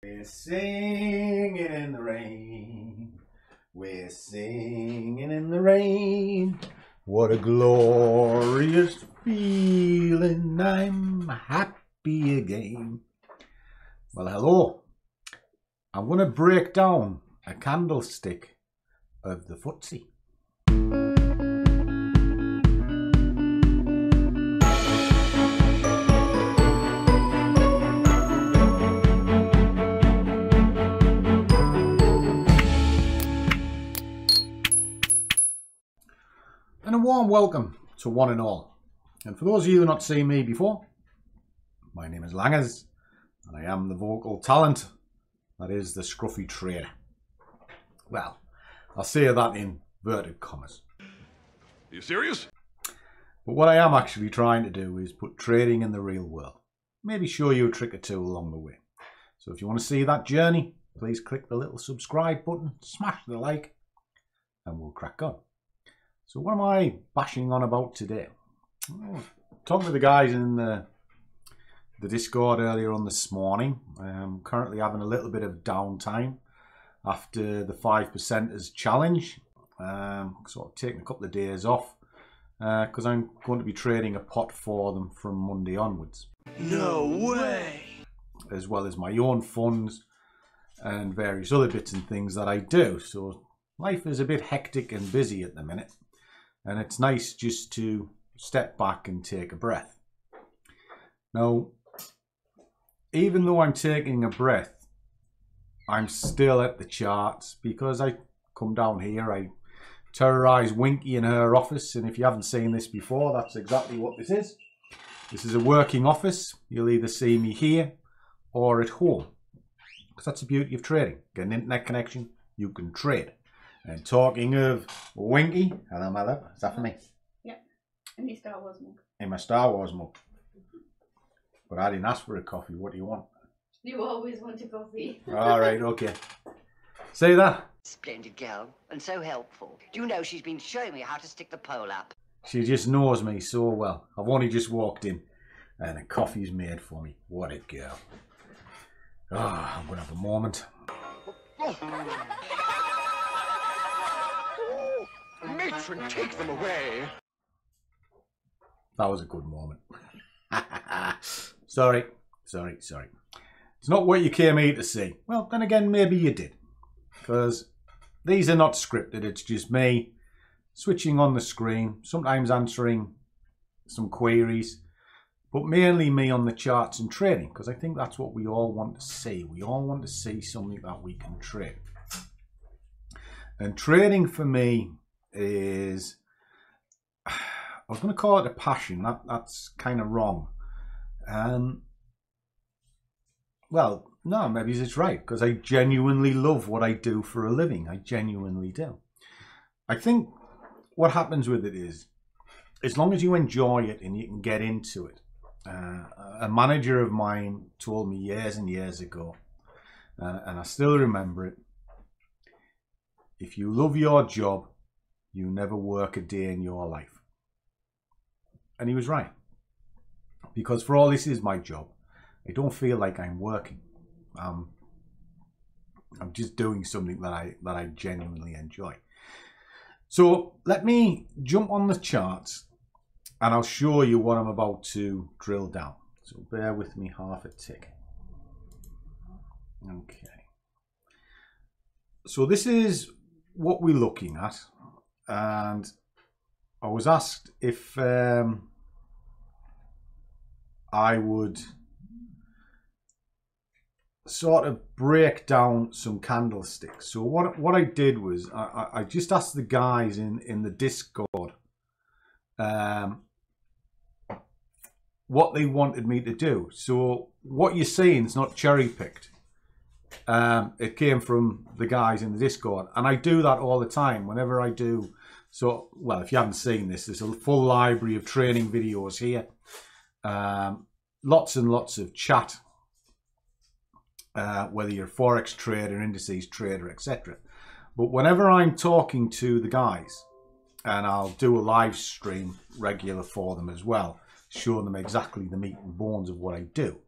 We're singing in the rain. We're singing in the rain. What a glorious feeling. I'm happy again. Well, hello. I'm going to break down a candlestick of the 𝗖𝗡𝗡𝗘𝗖𝗧. And a warm welcome to one and all. And for those of you who have not seen me before, my name is 𝗖𝗢𝗡𝗡𝗖𝗧 and I am the vocal talent that is the Scruffy trader. Well, I'll say that in inverted commas. Are you serious? But what I am actually trying to do is put trading in the real world. Maybe show you a trick or two along the way. So if you want to see that journey, please click the little subscribe button, smash the like, and we'll crack on. So what am I bashing on about today? Oh, talking to the guys in the Discord earlier on this morning. I'm currently having a little bit of downtime after the 5%ers challenge. Sort of taking a couple of days off because I'm going to be trading a pot for them from Monday onwards. No way! As well as my own funds and various other bits and things that I do. So life is a bit hectic and busy at the minute. And it's nice just to step back and take a breath. Now, even though I'm taking a breath, I'm still at the charts because I come down here, I terrorise Winky in her office. And if you haven't seen this before, that's exactly what this is. This is a working office. You'll either see me here or at home. Because that's the beauty of trading. Get an internet connection, you can trade. And talking of Winky, hello my love, is that for me? Yep, in your Star Wars mug. In my Star Wars mug. But I didn't ask for a coffee, what do you want? You always want a coffee. Alright, okay. Say that. Splendid girl, and so helpful. Do you know she's been showing me how to stick the pole up? She just knows me so well. I've only just walked in and a coffee's made for me. What a girl. Oh, I'm going to have a moment. Matron, take them away! That was a good moment. Sorry. It's not what you came here to see. Well, then again, maybe you did. Because these are not scripted. It's just me switching on the screen, sometimes answering some queries, but mainly me on the charts and trading, because I think that's what we all want to see. We all want to see something that we can trade. And trading for me is, I was going to call it a passion. That's kind of wrong. Well, no, maybe it's right, because I genuinely love what I do for a living. I genuinely do. I think what happens with it is, as long as you enjoy it and you can get into it. A manager of mine told me years and years ago, and I still remember it, if you love your job, you never work a day in your life. And he was right. Because for all this is my job, I don't feel like I'm working. I'm just doing something that I genuinely enjoy. So let me jump on the charts and I'll show you what I'm about to drill down. So bear with me half a tick. Okay. So this is what we're looking at. And I was asked if I would sort of break down some candlesticks. So what I did was I just asked the guys in the Discord what they wanted me to do. So what you're seeing is not cherry picked. It came from the guys in the Discord, and I do that all the time whenever I do. So, well, if you haven't seen this, there's a full library of training videos here. Lots and lots of chat, whether you're a Forex trader, indices trader, etc. But whenever I'm talking to the guys, and I'll do a live stream regular for them as well, showing them exactly the meat and bones of what I do,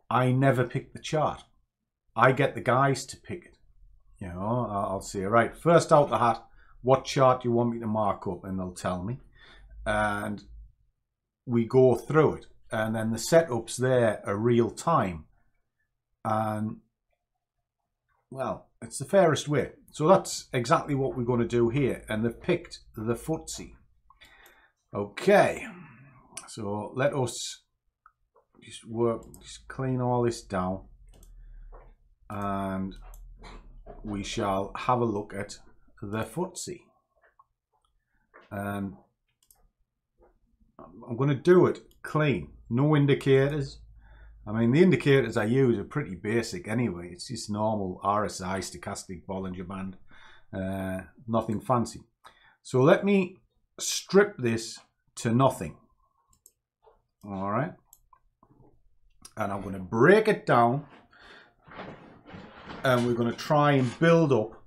I never pick the chart. I get the guys to pick it. You know, I'll say, right, first out the hat, what chart do you want me to mark up? And they'll tell me. And we go through it. And then the setups there are real time. And, well, it's the fairest way. So that's exactly what we're going to do here. And they've picked the 𝗖𝗡𝗘𝗧. Okay. So let us just clean all this down. And we shall have a look at the 𝗖𝗡𝗧. And I'm going to do it clean. No indicators. I mean, the indicators I use are pretty basic anyway. It's just normal RSI, stochastic Bollinger Band. Nothing fancy. So let me strip this to nothing. All right. And I'm going to break it down. And we're going to try and build up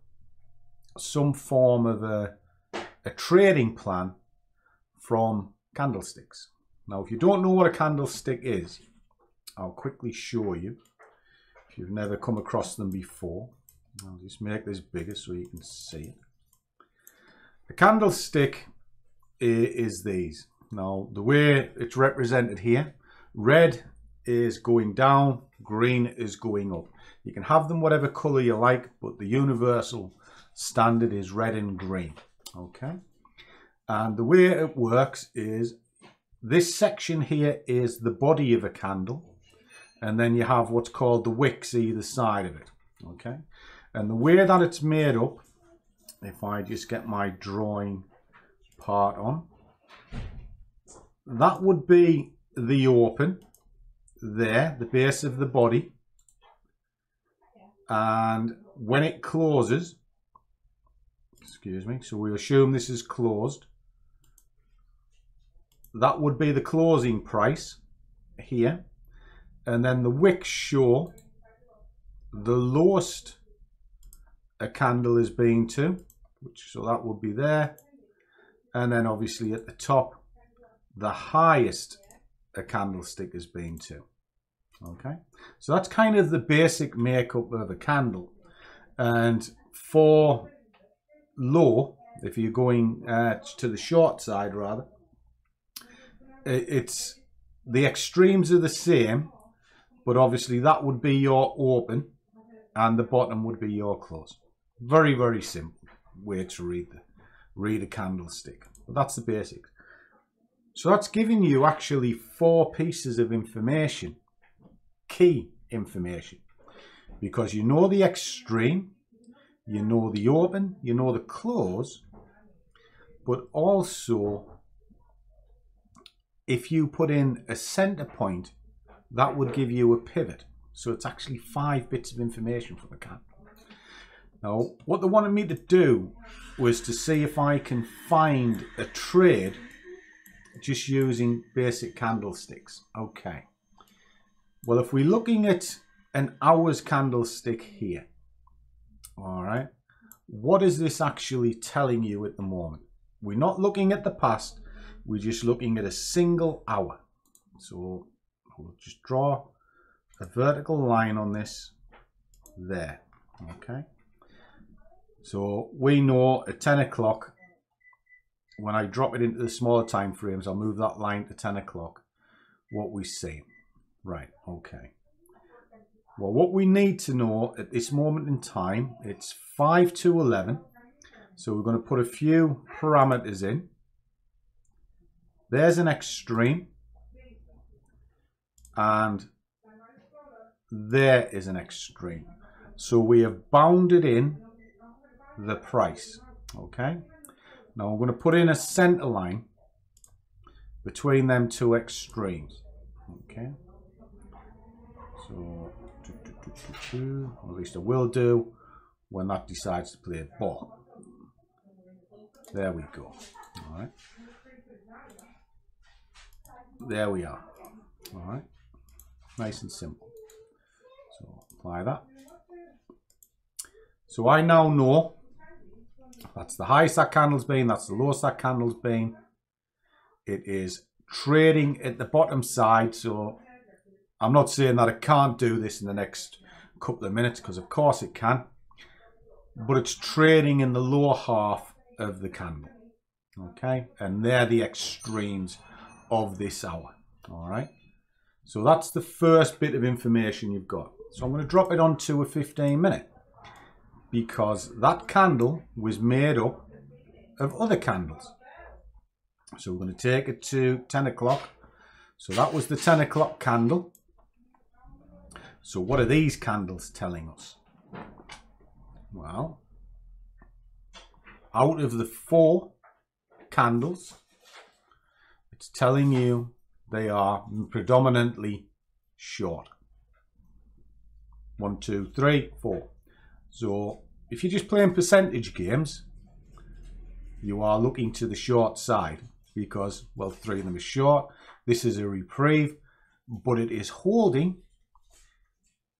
some form of a trading plan from candlesticks. Now, if you don't know what a candlestick is, I'll quickly show you. If you've never come across them before, I'll just make this bigger so you can see it. A candlestick is these. Now, the way it's represented here, red is going down, green is going up. You can have them whatever color you like, but the universal standard is red and green. Okay. And the way it works is this section here is the body of a candle. And then you have what's called the wicks either side of it. Okay. And the way that it's made up, if I just get my drawing part on, that would be the open there, the base of the body. And when it closes, excuse me, so we assume this is closed, that would be the closing price here. And then the wicks show the lowest a candle is being to, so that would be there. And then obviously at the top, the highest a candlestick is being to. Okay, so that's kind of the basic makeup of a candle. And for low, if you're going to the short side rather, it's the extremes are the same, but obviously that would be your open and the bottom would be your close. Very, very simple way to read a candlestick. But that's the basics. So that's giving you actually 4 pieces of information, key information, because you know the extreme, you know the open, you know the close, but also if you put in a center point, that would give you a pivot. So it's actually 5 bits of information from a candle. Now, what they wanted me to do was to see if I can find a trade just using basic candlesticks. Okay. Well, if we're looking at an hour's candlestick here, all right, what is this actually telling you at the moment? We're not looking at the past. We're just looking at a single hour. So we'll just draw a vertical line on this there. Okay. So we know at 10 o'clock, when I drop it into the smaller time frames, I'll move that line to 10 o'clock, what we see. Right, okay. Well, what we need to know at this moment in time, it's 5 to 11. So we're going to put a few parameters in. There's an extreme. And there is an extreme. So we have bounded in the price. Okay. Now I'm going to put in a center line between them 2 extremes. Okay. So, or at least I will do when that decides to play a ball. There we go. All right. There we are. All right. Nice and simple. So apply that. So I now know that's the highest that candle's been, that's the lowest that candle's been. It is trading at the bottom side, so I'm not saying that I can't do this in the next couple of minutes because of course it can, but it's trading in the lower half of the candle. Okay, and they're the extremes of this hour. All right, so that's the first bit of information you've got. So I'm going to drop it onto a 15-minute because that candle was made up of other candles. So we're going to take it to 10 o'clock. So that was the 10 o'clock candle. So what are these candles telling us? Well, out of the 4 candles, it's telling you they are predominantly short. 1, 2, 3, 4. So if you're just playing percentage games, you are looking to the short side because, well, 3 of them are short. This is a reprieve, but it is holding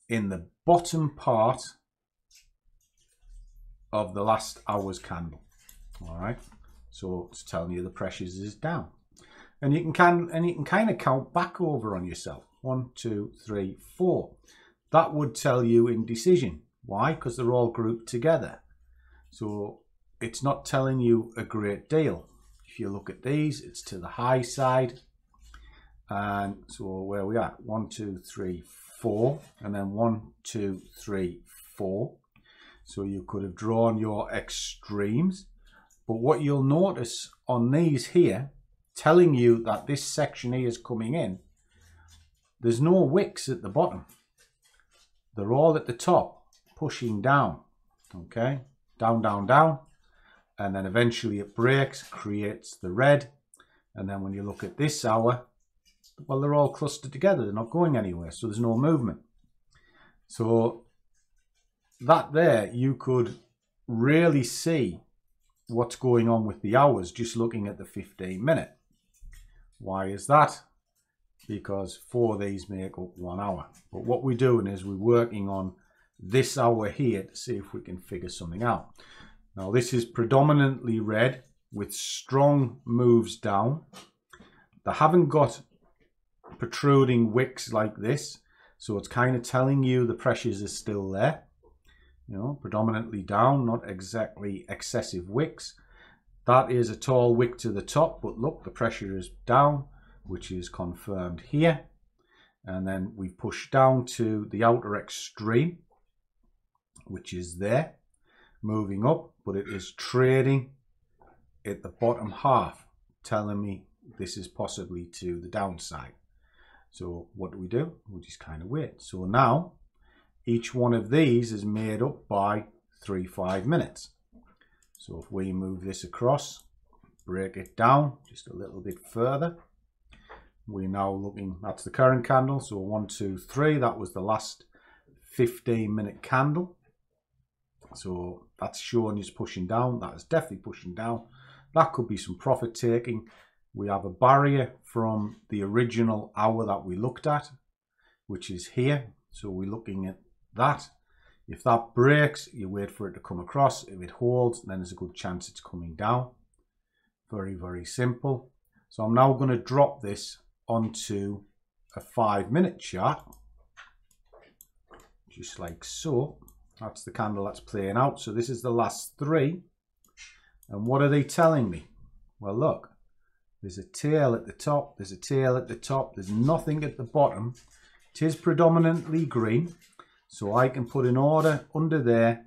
in the bottom part of the last hour's candle. All right, so it's telling you the pressures is down, and you can kind of count back over on yourself. 1, 2, 3, 4. That would tell you indecision. Why? Because they're all grouped together. So it's not telling you a great deal. If you look at these, it's to the high side. And so where are we at? 1, 2, 3, 4. And then 1, 2, 3, 4. So you could have drawn your extremes. But what you'll notice on these here, telling you that this section here is coming in, there's no wicks at the bottom. They're all at the top, pushing down. Okay, down, down, down. And then eventually it breaks, creates the red. And then when you look at this hour, well, they're all clustered together. They're not going anywhere, so there's no movement. So that there, you could really see what's going on with the hours just looking at the 15-minute. Why is that? Because 4 of these make up 1 hour. But what we're doing is we're working on this hour here to see if we can figure something out. Now this is predominantly red with strong moves down. They haven't got protruding wicks like this, so it's kind of telling you the pressures are still there. You know, predominantly down, not exactly excessive wicks. That is a tall wick to the top, but look, the pressure is down, which is confirmed here. And then we push down to the outer extreme, which is there, moving up, but it is trading at the bottom half, telling me this is possibly to the downside. So what do? We just kind of wait. So now each one of these is made up by 3 5-minutes. So if we move this across, break it down just a little bit further, we're now looking, that's the current candle. So 1, 2, 3, that was the last 15-minute candle. So that's showing it's pushing down. That is definitely pushing down. That could be some profit taking. We have a barrier from the original hour that we looked at, which is here. So we're looking at that. If that breaks, you wait for it to come across. If it holds, then there's a good chance it's coming down. Very, very simple. So I'm now going to drop this onto a 5-minute chart, just like so. That's the candle that's playing out. So this is the last 3. And what are they telling me? Well, look, there's a tail at the top. There's a tail at the top. There's nothing at the bottom. It is predominantly green. So I can put an order under there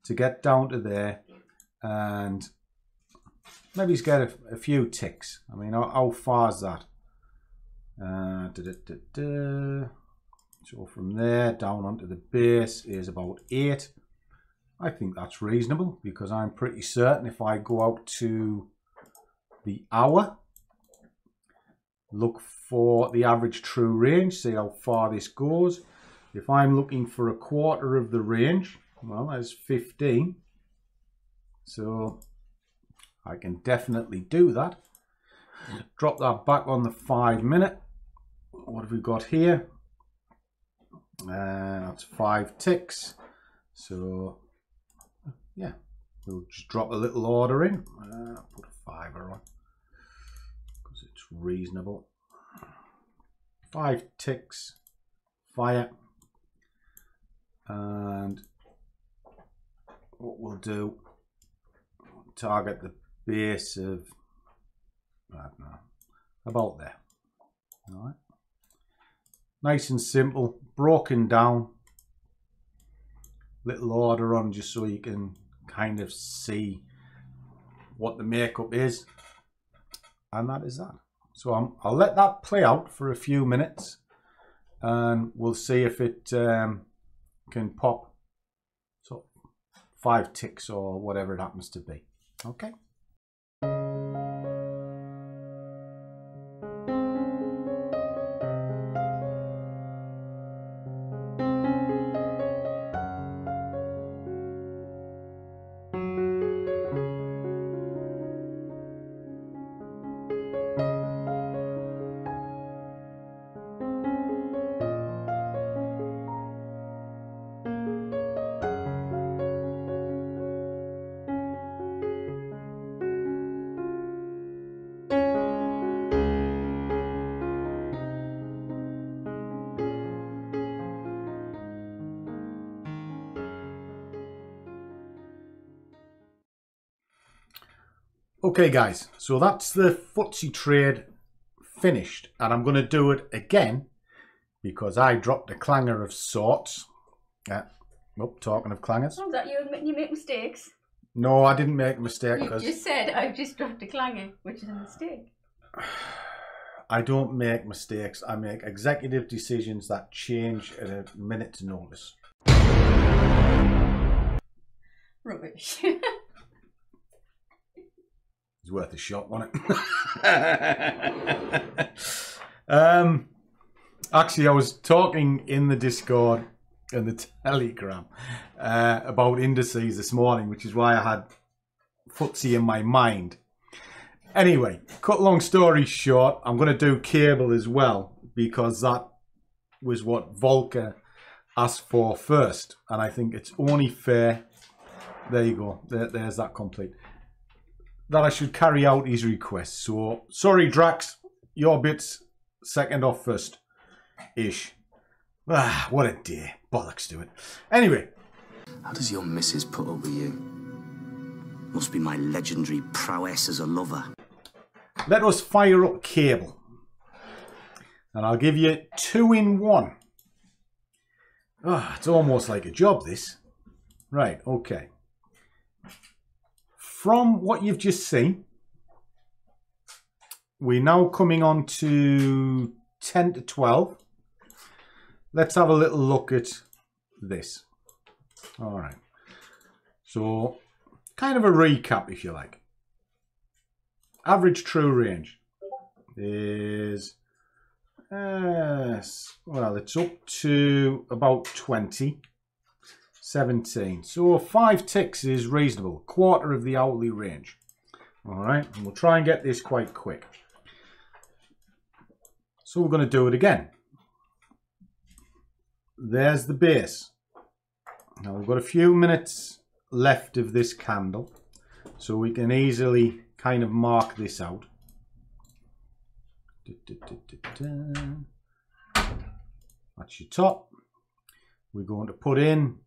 to get down to there and maybe get a few ticks. I mean, how far is that? So from there down onto the base is about 8. I think that's reasonable because I'm pretty certain if I go out to the hour, look for the average true range, see how far this goes. If I'm looking for a quarter of the range, well, there's 15. So I can definitely do that. Drop that back on the 5-minute. What have we got here? That's 5 ticks. So yeah, we'll just drop a little order in. Put a 5er on because it's reasonable. 5 ticks. Fire. And what we'll do, target the base of, I don't know, about there. All right. Nice and simple, broken down. Little order on just so you can kind of see what the makeup is. And that is that. So I'll let that play out for a few minutes. And we'll see if it can pop so 5 ticks or whatever it happens to be. Okay. Okay guys, so that's the FTSE trade finished, and I'm going to do it again because I dropped a clanger of sorts. Oh, talking of clangers. Oh, that you make mistakes. No, I didn't make a mistake. You just said I've just dropped a clanger, which is a mistake. I don't make mistakes. I make executive decisions that change at a minute's notice. Rubbish. It's worth a shot, wasn't it? Actually, I was talking in the Discord and the Telegram about indices this morning, which is why I had FTSE in my mind. Anyway, cut long story short, I'm going to do cable as well because that was what Volker asked for first, and I think it's only fair. There you go. There's that complete. That I should carry out his request. So, sorry Drax, your bit's second or first ish. Ah, what a day. Bollocks to it. Anyway. How does your missus put up with you? Must be my legendary prowess as a lover. Let us fire up cable. And I'll give you 2 in 1. Ah, it's almost like a job, this. Right, okay. From what you've just seen, we're now coming on to 10 to 12. Let's have a little look at this. All right. So, kind of a recap, if you like. Average true range is, well, it's up to about 20. 17. So 5 ticks is reasonable. Quarter of the hourly range. All right. And we'll try and get this quite quick. So we're going to do it again. There's the base. Now we've got a few minutes left of this candle. So we can easily kind of mark this out. That's your top. We're going to put in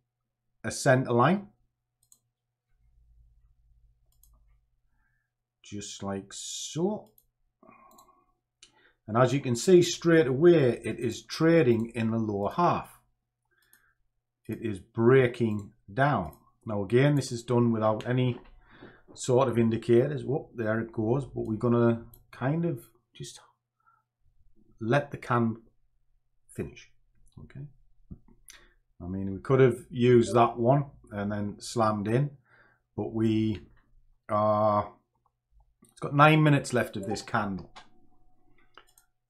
a center line, just like so, and as you can see straight away, it is trading in the lower half. It is breaking down. Now again, this is done without any sort of indicators. Whoop, there it goes. But we're gonna kind of just let the candle finish. Okay. I mean, we could have used that one and then slammed in, but we are, it's got 9 minutes left of this candle.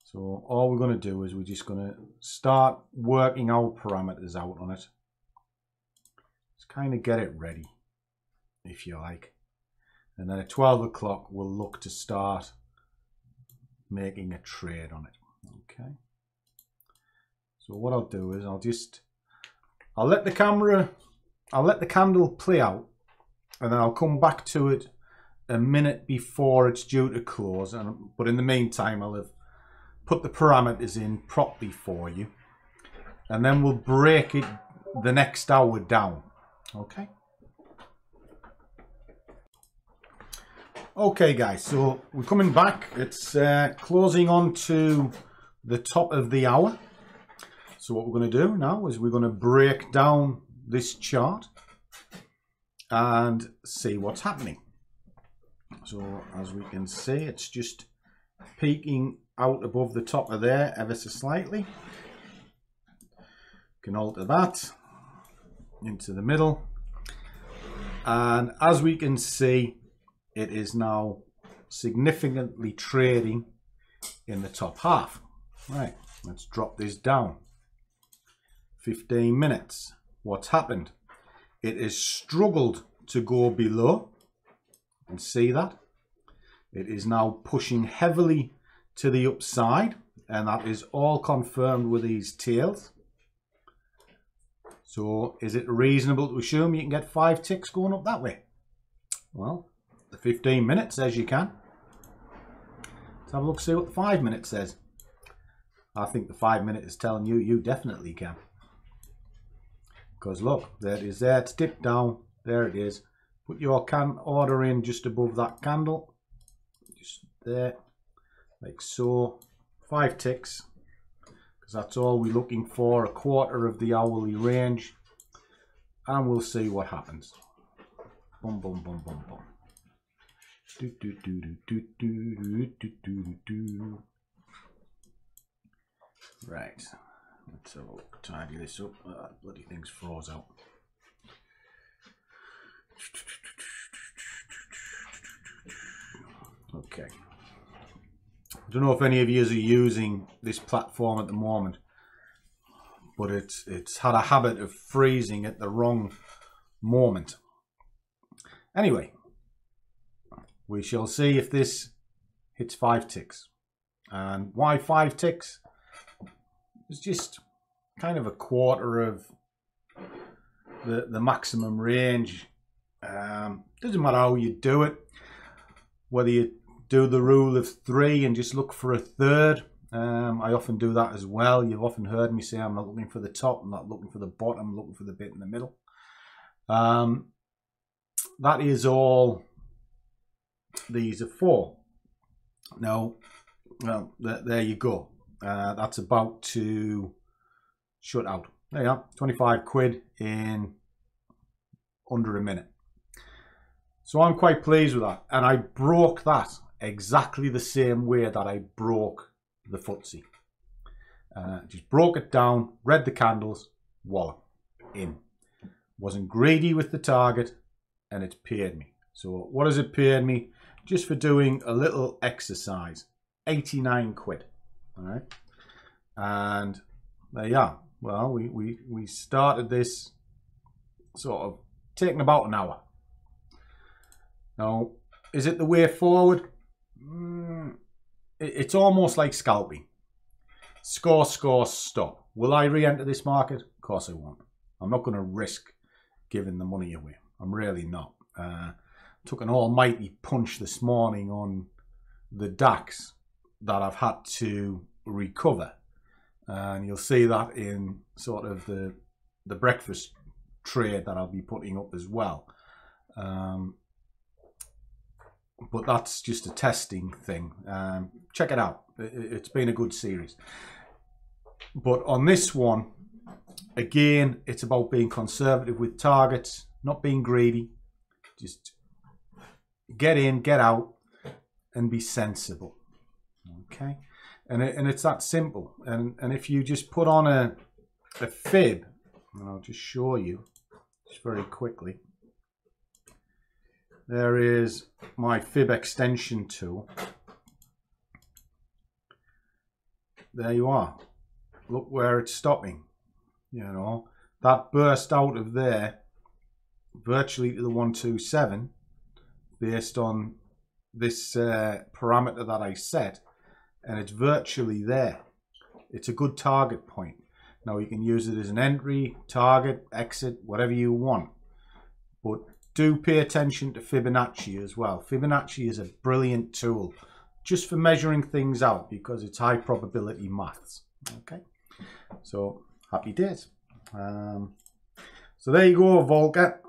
So all we're going to do is we're just going to start working our parameters out on it. Just kind of get it ready, if you like. And then at 12 o'clock, we'll look to start making a trade on it. Okay. So what I'll do is I'll let the candle play out, and then I'll come back to it a minute before it's due to close. But in the meantime, I'll have put the parameters in properly for you, and then we'll break it the next hour down. Okay. Okay, guys, so we're coming back. It's closing on to the top of the hour. So what we're going to do now is we're going to break down this chart and see what's happening. So as we can see, it's just peeking out above the top of there ever so slightly. Can alter that into the middle, and as we can see, it is now significantly trading in the top half. Right, let's drop this down. 15 minutes. What's happened? It has struggled to go below. You can see that. It is now pushing heavily to the upside, and that is all confirmed with these tails. So is it reasonable to assume you can get 5 ticks going up that way? Well, the 15 minutes says you can. Let's have a look, see what the 5 minutes says. I think the 5 minute is telling you you definitely can. Because look, there it is there. It's dipped down. There it is. Put your order in just above that candle. Just there. Like so. 5 ticks. Because that's all we're looking for. A quarter of the hourly range. And we'll see what happens. Boom, boom, boom, boom, boom. Do, do, do, do, do, do, do, do, do. Right. Let's have a look. Tidy this up. Bloody thing's froze out. Okay. I don't know if any of you are using this platform at the moment, but it's had a habit of freezing at the wrong moment. Anyway, we shall see if this hits 5 ticks. And why 5 ticks? It's just kind of a quarter of the maximum range. Doesn't matter how you do it, whether you do the rule of 3 and just look for a third. I often do that as well. You've often heard me say I'm not looking for the top, I'm not looking for the bottom, I'm looking for the bit in the middle. That is all these are for. Now, well, there you go. That's about to shut out. There you are, 25 quid in under a minute. So I'm quite pleased with that. And I broke that exactly the same way that I broke the FTSE. Just broke it down, read the candles, voila, in. Wasn't greedy with the target, and it's paid me. So what has it paid me? Just for doing a little exercise, 89 quid. All right, and there you are. Well, we started this sort of taking about an hour. Now, is it the way forward? It's almost like scalping. Score, score, stop. Will I re-enter this market? Of course I won't. I'm not going to risk giving the money away. I'm really not. Took an almighty punch this morning on the DAX that I've had to recover, and you'll see that in sort of the breakfast trade that I'll be putting up as well. But that's just a testing thing. Check it out. It's been a good series. But on this one, again, it's about being conservative with targets, not being greedy. Just get in, get out, and be sensible. Okay, and it's that simple. And if you just put on a fib, and I'll just show you just very quickly. There is my fib extension tool. There you are. Look where it's stopping. You know, that burst out of there virtually to the 127 based on this parameter that I set, and it's virtually there. It's a good target point. Now you can use it as an entry, target, exit, whatever you want, but do pay attention to Fibonacci as well. Fibonacci is a brilliant tool just for measuring things out because it's high probability maths. Okay, so happy days. So there you go, Volker.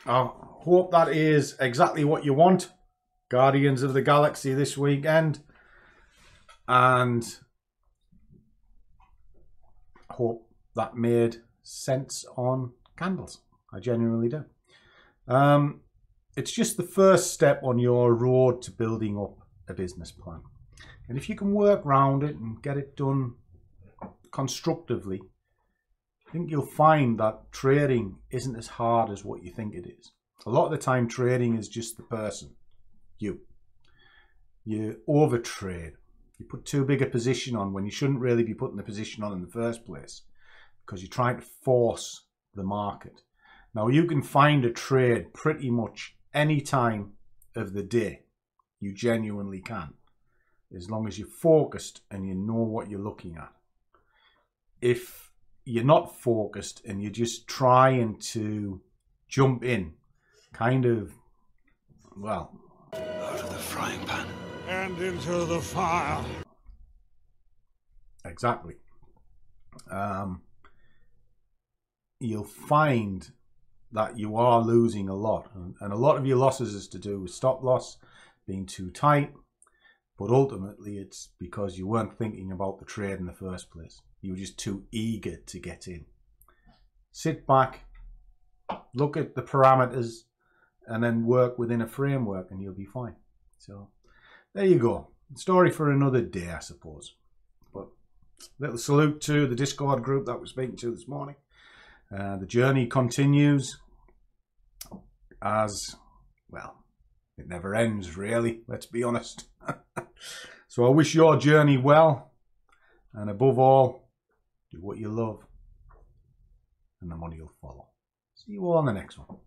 I hope that is exactly what you want. Guardians of the Galaxy this weekend. And hope that made sense on candles. I genuinely do. It's just the first step on your road to building up a business plan. And if you can work around it and get it done constructively, I think you'll find that trading isn't as hard as what you think it is. A lot of the time trading is just the person, you. You overtrade. You put too big a position on when you shouldn't really be putting the position on in the first place, because you're trying to force the market. Now you can find a trade pretty much any time of the day. You genuinely can, as long as you're focused and you know what you're looking at. If you're not focused and you're just trying to jump in, kind of, well, Out of the frying pan. And into the fire. Exactly. You'll find that you are losing a lot, and a lot of your losses is to do with stop loss being too tight, but ultimately it's because you weren't thinking about the trade in the first place. You were just too eager to get in. Sit back, look at the parameters, and then work within a framework and you'll be fine. So there you go. Story for another day, I suppose. But little salute to the Discord group that we're speaking to this morning. The journey continues as, well, it never ends really, let's be honest. So I wish your journey well, and above all, do what you love and the money will follow. See you all on the next one.